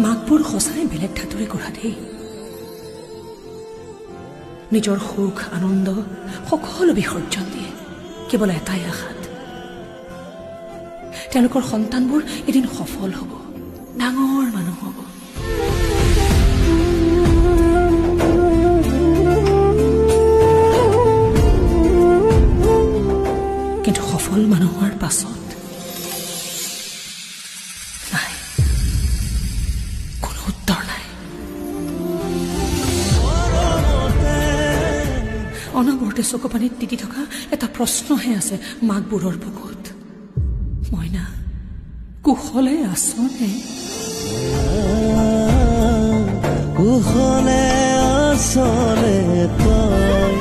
মাকবোৰ সঁচাই বেলেগ ধাতুৰে গঢ়া দেই। নিজৰ সুখ আনন্দ সকলো বিসৰ্জন দিয়ে কেৱল এটাই আশাত, তেওঁলোকৰ সন্তানবোৰ এদিন সফল হ'ব, ডাঙৰ মানুহ হ'ব। কিন্তু সফল মানুহ হোৱাৰ পাছত নাই, কোনো উত্তৰ নাই। অনবৰতে চকু পানীত তিতি থকা এটা প্ৰশ্নহে আছে মাকবোৰৰ বুকুত, মইনা কুশলে আছনে? কুশলে আছনে তই?